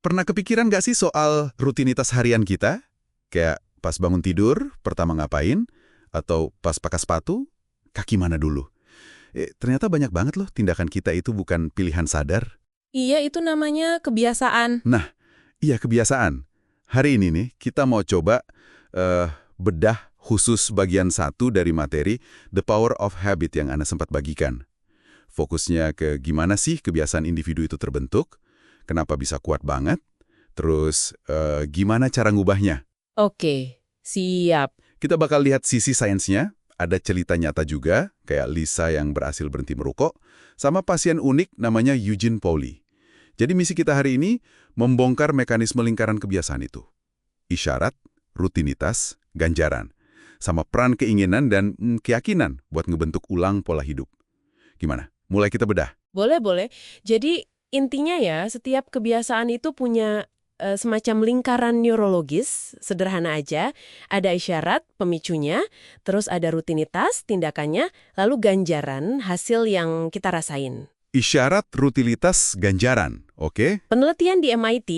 Pernah kepikiran nggak sih soal rutinitas harian kita? Kayak pas bangun tidur, pertama ngapain? Atau pas pakai sepatu, kaki mana dulu? Ternyata banyak banget loh tindakan kita itu bukan pilihan sadar. Iya, itu namanya kebiasaan. Nah, iya kebiasaan. Hari ini nih, kita mau coba bedah khusus bagian satu dari materi The Power of Habit yang Anda sempat bagikan. Fokusnya ke gimana sih kebiasaan individu itu terbentuk, kenapa bisa kuat banget, terus gimana cara ngubahnya. Oke, siap. Kita bakal lihat sisi sainsnya, ada cerita nyata juga, kayak Lisa yang berhasil berhenti merokok, sama pasien unik namanya Eugene Pauly. Jadi misi kita hari ini, membongkar mekanisme lingkaran kebiasaan itu. Isyarat, rutinitas, ganjaran. Sama peran keinginan dan keyakinan buat ngebentuk ulang pola hidup. Gimana? Mulai kita bedah. Boleh. Jadi intinya ya, setiap kebiasaan itu punya semacam lingkaran neurologis, sederhana aja. Ada isyarat, pemicunya, terus ada rutinitas, tindakannya, lalu ganjaran, hasil yang kita rasain. Isyarat, rutinitas, ganjaran. Oke? Penelitian di MIT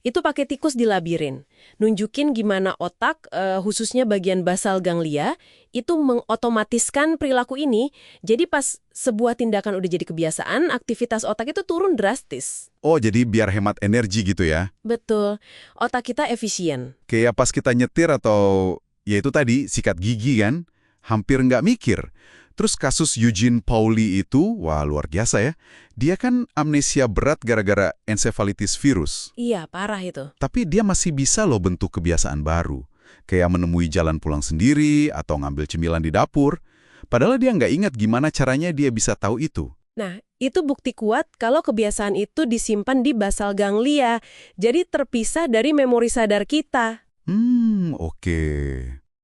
itu pakai tikus di labirin. Nunjukin gimana otak, khususnya bagian basal ganglia, itu mengotomatiskan perilaku ini. Jadi pas sebuah tindakan udah jadi kebiasaan, aktivitas otak itu turun drastis. Oh, jadi biar hemat energi gitu ya? Betul. Otak kita efisien. Kayak pas kita nyetir atau, ya itu tadi, sikat gigi kan? Hampir nggak mikir. Terus kasus Eugene Pauly itu, wah luar biasa ya. Dia kan amnesia berat gara-gara encephalitis virus. Iya, parah itu. Tapi dia masih bisa loh bentuk kebiasaan baru. Kayak menemui jalan pulang sendiri atau ngambil cemilan di dapur. Padahal dia nggak ingat gimana caranya dia bisa tahu itu. Nah, itu bukti kuat kalau kebiasaan itu disimpan di basal ganglia. Jadi terpisah dari memori sadar kita. Oke.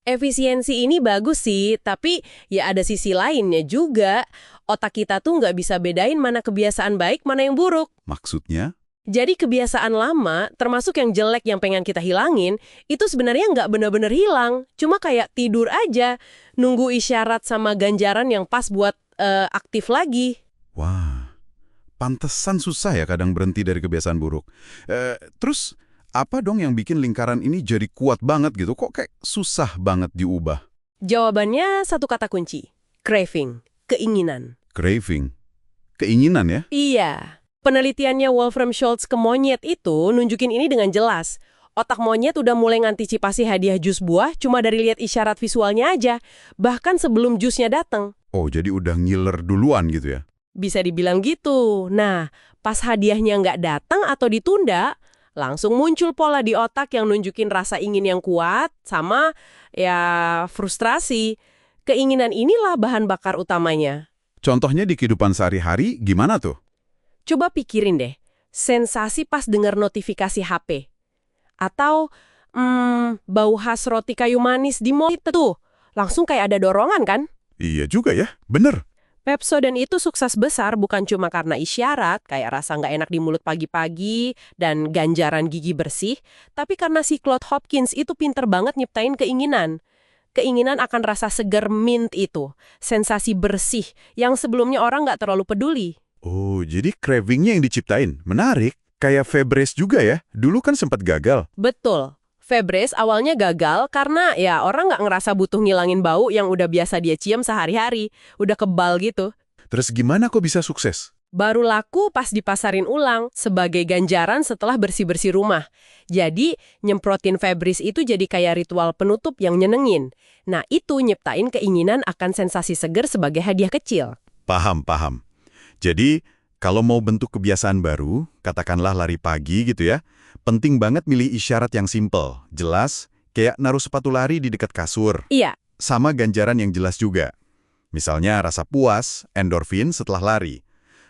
Efisiensi ini bagus sih, tapi ya ada sisi lainnya juga. Otak kita tuh nggak bisa bedain mana kebiasaan baik, mana yang buruk. Maksudnya? Jadi kebiasaan lama, termasuk yang jelek yang pengen kita hilangin, itu sebenarnya nggak benar-benar hilang. Cuma kayak tidur aja, nunggu isyarat sama ganjaran yang pas buat aktif lagi. Wah, pantesan susah ya kadang berhenti dari kebiasaan buruk. Terus, apa dong yang bikin lingkaran ini jadi kuat banget gitu? Kok kayak susah banget diubah? Jawabannya satu kata kunci, craving, keinginan. Craving. Keinginan ya? Iya. Penelitiannya Wolfram Schultz ke monyet itu nunjukin ini dengan jelas. Otak monyet udah mulai ngantisipasi hadiah jus buah cuma dari lihat isyarat visualnya aja, bahkan sebelum jusnya datang. Oh, jadi udah ngiler duluan gitu ya? Bisa dibilang gitu. Nah, pas hadiahnya nggak datang atau ditunda, langsung muncul pola di otak yang nunjukin rasa ingin yang kuat sama ya frustrasi. Keinginan inilah bahan bakar utamanya. Contohnya di kehidupan sehari-hari gimana tuh? Coba pikirin deh, sensasi pas dengar notifikasi HP. Atau bau khas roti kayu manis di mall itu. Langsung kayak ada dorongan kan? Iya juga ya, bener. Pepsodent itu sukses besar bukan cuma karena isyarat, kayak rasa nggak enak di mulut pagi-pagi dan ganjaran gigi bersih, tapi karena si Claude Hopkins itu pinter banget nyiptain keinginan. Keinginan akan rasa segar mint itu, sensasi bersih, yang sebelumnya orang nggak terlalu peduli. Oh, jadi cravingnya yang diciptain. Menarik. Kayak Febreze juga ya. Dulu kan sempat gagal. Betul. Febreze awalnya gagal karena ya orang nggak ngerasa butuh ngilangin bau yang udah biasa dia cium sehari-hari. Udah kebal gitu. Terus gimana kok bisa sukses? Baru laku pas dipasarin ulang sebagai ganjaran setelah bersih-bersih rumah. Jadi, nyemprotin Febreze itu jadi kayak ritual penutup yang nyenengin. Nah, itu nyiptain keinginan akan sensasi seger sebagai hadiah kecil. Paham. Jadi, kalau mau bentuk kebiasaan baru, katakanlah lari pagi gitu ya, penting banget milih isyarat yang simple, jelas, kayak naruh sepatu lari di dekat kasur. Iya. Sama ganjaran yang jelas juga. Misalnya rasa puas, endorfin setelah lari.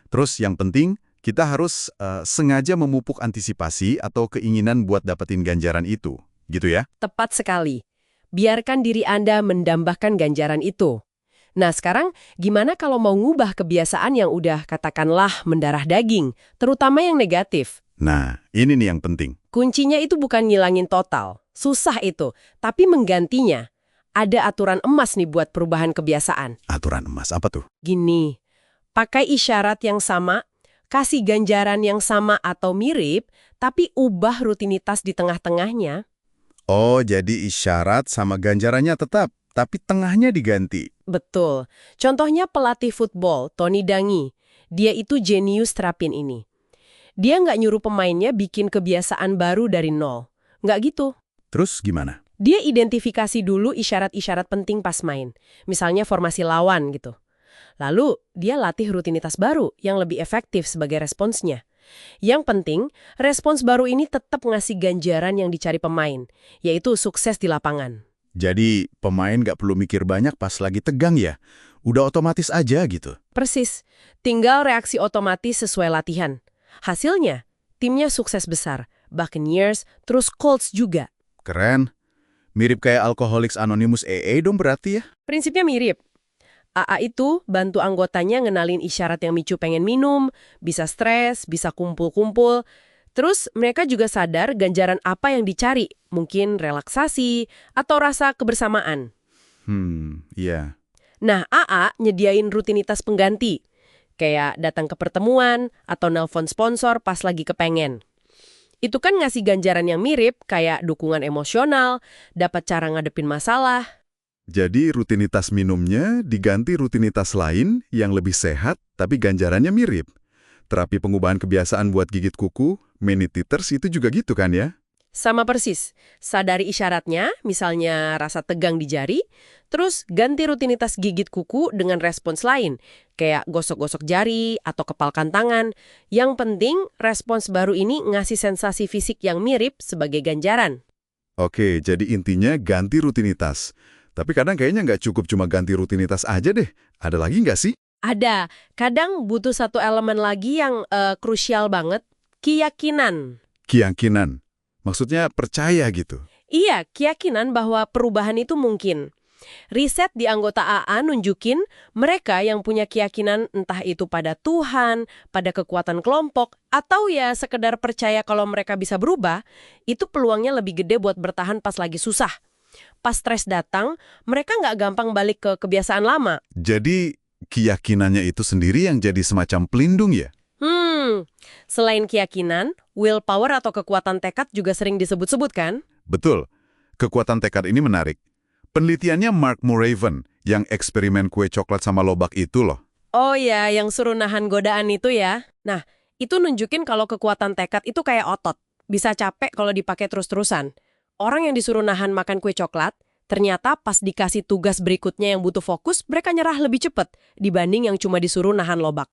Terus yang penting, kita harus sengaja memupuk antisipasi atau keinginan buat dapetin ganjaran itu. Gitu ya? Tepat sekali. Biarkan diri Anda mendambakan ganjaran itu. Nah sekarang, gimana kalau mau ngubah kebiasaan yang udah katakanlah mendarah daging, terutama yang negatif? Nah, ini nih yang penting. Kuncinya itu bukan ngilangin total. Susah itu. Tapi menggantinya. Ada aturan emas nih buat perubahan kebiasaan. Aturan emas apa tuh? Gini, pakai isyarat yang sama, kasih ganjaran yang sama atau mirip, tapi ubah rutinitas di tengah-tengahnya. Oh, jadi isyarat sama ganjarannya tetap, tapi tengahnya diganti. Betul. Contohnya pelatih football, Tony Dangi. Dia itu jenius terapin ini. Dia nggak nyuruh pemainnya bikin kebiasaan baru dari nol. Nggak gitu. Terus gimana? Dia identifikasi dulu isyarat-isyarat penting pas main. Misalnya formasi lawan gitu. Lalu, dia latih rutinitas baru yang lebih efektif sebagai responsnya. Yang penting, respons baru ini tetap ngasih ganjaran yang dicari pemain, yaitu sukses di lapangan. Jadi pemain nggak perlu mikir banyak pas lagi tegang ya? Udah otomatis aja gitu. Persis, tinggal reaksi otomatis sesuai latihan. Hasilnya, timnya sukses besar, Buccaneers, terus Colts juga. Keren. Mirip kayak Alcoholics Anonymous AA dong berarti ya? Prinsipnya mirip. AA itu bantu anggotanya ngenalin isyarat yang micu pengen minum, bisa stres, bisa kumpul-kumpul. Terus mereka juga sadar ganjaran apa yang dicari, mungkin relaksasi atau rasa kebersamaan. Iya. Nah, AA nyediain rutinitas pengganti, kayak datang ke pertemuan atau nelpon sponsor pas lagi kepengen. Itu kan ngasih ganjaran yang mirip, kayak dukungan emosional, dapat cara ngadepin masalah. Jadi rutinitas minumnya diganti rutinitas lain yang lebih sehat tapi ganjarannya mirip. Terapi pengubahan kebiasaan buat gigit kuku, meningitis itu juga gitu kan ya? Sama persis, sadari isyaratnya, misalnya rasa tegang di jari, terus ganti rutinitas gigit kuku dengan respons lain, kayak gosok-gosok jari atau kepalkan tangan. Yang penting, respons baru ini ngasih sensasi fisik yang mirip sebagai ganjaran. Oke, jadi intinya ganti rutinitas. Tapi kadang kayaknya nggak cukup cuma ganti rutinitas aja deh. Ada lagi nggak sih? Ada, kadang butuh satu elemen lagi yang krusial banget, keyakinan. Keyakinan. Maksudnya percaya gitu. Iya, keyakinan bahwa perubahan itu mungkin. Riset di anggota AA nunjukin mereka yang punya keyakinan entah itu pada Tuhan, pada kekuatan kelompok, atau ya sekedar percaya kalau mereka bisa berubah, itu peluangnya lebih gede buat bertahan pas lagi susah. Pas stres datang, mereka nggak gampang balik ke kebiasaan lama. Jadi keyakinannya itu sendiri yang jadi semacam pelindung ya? Selain keyakinan, willpower atau kekuatan tekad juga sering disebut-sebut kan? Betul. Kekuatan tekad ini menarik. Penelitiannya Mark Muraven yang eksperimen kue coklat sama lobak itu loh. Oh ya, yang suruh nahan godaan itu ya. Nah, itu nunjukin kalau kekuatan tekad itu kayak otot. Bisa capek kalau dipakai terus-terusan. Orang yang disuruh nahan makan kue coklat, ternyata pas dikasih tugas berikutnya yang butuh fokus, mereka nyerah lebih cepat dibanding yang cuma disuruh nahan lobak.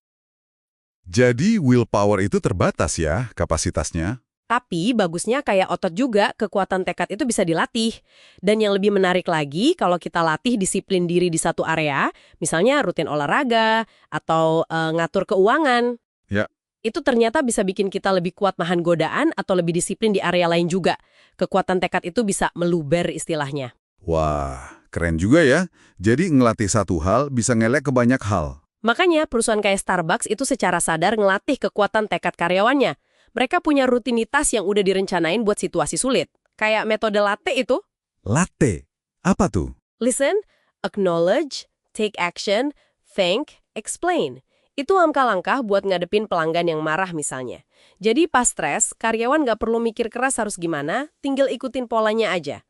Jadi willpower itu terbatas ya kapasitasnya. Tapi bagusnya kayak otot juga, kekuatan tekad itu bisa dilatih. Dan yang lebih menarik lagi, kalau kita latih disiplin diri di satu area, misalnya rutin olahraga atau ngatur keuangan, Ya. itu ternyata bisa bikin kita lebih kuat nahan godaan atau lebih disiplin di area lain juga. Kekuatan tekad itu bisa meluber istilahnya. Wah, keren juga ya. Jadi ngelatih satu hal bisa ngelek ke banyak hal. Makanya perusahaan kayak Starbucks itu secara sadar ngelatih kekuatan tekad karyawannya. Mereka punya rutinitas yang udah direncanain buat situasi sulit. Kayak metode latte itu. Latte? Apa tuh? Listen, acknowledge, take action, thank, explain. Itu langkah-langkah buat ngadepin pelanggan yang marah misalnya. Jadi pas stres, karyawan nggak perlu mikir keras harus gimana, tinggal ikutin polanya aja.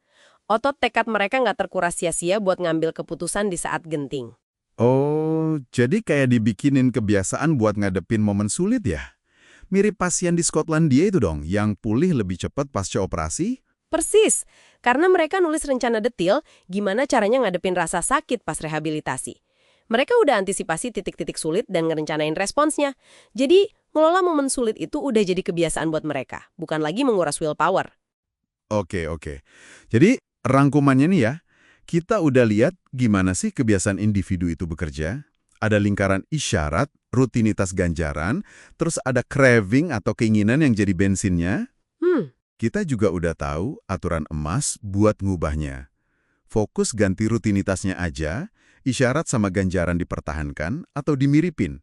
Otot tekad mereka nggak terkuras sia-sia buat ngambil keputusan di saat genting. Oh, jadi kayak dibikinin kebiasaan buat ngadepin momen sulit ya? Mirip pasien di Skotlandia itu dong, yang pulih lebih cepat pasca operasi? Persis, karena mereka nulis rencana detil gimana caranya ngadepin rasa sakit pas rehabilitasi. Mereka udah antisipasi titik-titik sulit dan ngerencanain responsnya. Jadi, ngelola momen sulit itu udah jadi kebiasaan buat mereka, bukan lagi menguras willpower. Oke. Jadi, rangkumannya nih ya, kita udah lihat gimana sih kebiasaan individu itu bekerja. Ada lingkaran isyarat, rutinitas ganjaran, terus ada craving atau keinginan yang jadi bensinnya. Kita juga udah tahu aturan emas buat ngubahnya. Fokus ganti rutinitasnya aja, isyarat sama ganjaran dipertahankan atau dimiripin.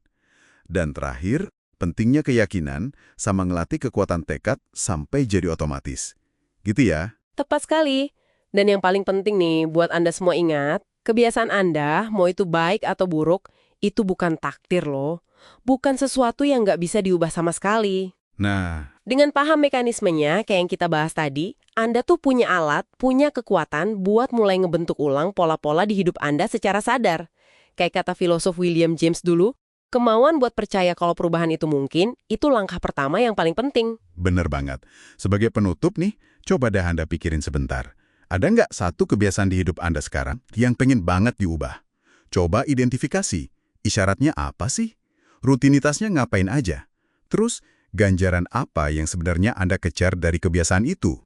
Dan terakhir, pentingnya keyakinan sama ngelatih kekuatan tekad sampai jadi otomatis. Gitu ya? Tepat sekali. Dan yang paling penting nih, buat Anda semua ingat, kebiasaan Anda, mau itu baik atau buruk, itu bukan takdir loh. Bukan sesuatu yang nggak bisa diubah sama sekali. Nah, Dengan paham mekanismenya, kayak yang kita bahas tadi, Anda tuh punya alat, punya kekuatan buat mulai ngebentuk ulang pola-pola di hidup Anda secara sadar. Kayak kata filosof William James dulu, kemauan buat percaya kalau perubahan itu mungkin, itu langkah pertama yang paling penting. bener banget. Sebagai penutup nih, coba deh Anda pikirin sebentar. Ada nggak satu kebiasaan di hidup Anda sekarang yang pengen banget diubah? Coba identifikasi. Isyaratnya apa sih? Rutinitasnya ngapain aja? Terus, ganjaran apa yang sebenarnya Anda kejar dari kebiasaan itu?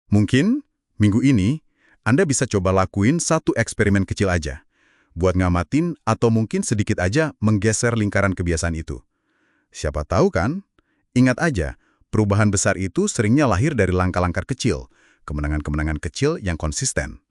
Mungkin, minggu ini, Anda bisa coba lakuin satu eksperimen kecil aja. Buat ngamatin atau mungkin sedikit aja menggeser lingkaran kebiasaan itu. Siapa tahu kan? Ingat aja, perubahan besar itu seringnya lahir dari langkah-langkah kecil, kemenangan-kemenangan kecil yang konsisten.